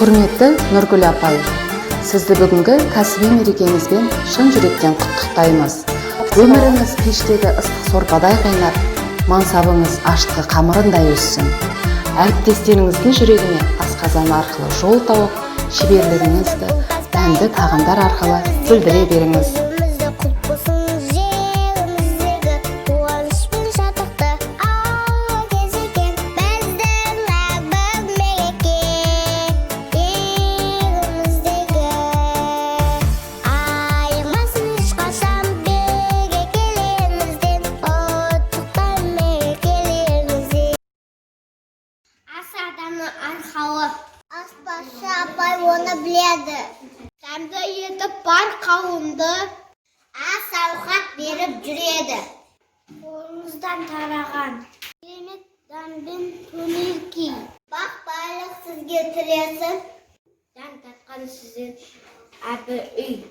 Құрметті Нұргүл апай, сізді бүгінгі кәсіби мерекеңізбен шын жүректен құттықтаймыз. Өміріңіз пештегі ыстық сорпадай қайнап, мансабыңыз аштығы қамырындай өссін. Әріптестеріңіздің жүрегіне асқазан арқылы жол тауып, шеберлігіңізді дәмді тағамдар арқылы білдіре беріңіз. Арқалы. Аспазшы апай оны біледі. Сәмді етіп бар қауымды ас-ауқат беріп жүреді. Қолыңыздан тараған керемет дәмден көңіл күй. Бақ-байлық сізге тілесін. Дәм татқан сізден әрбір үй.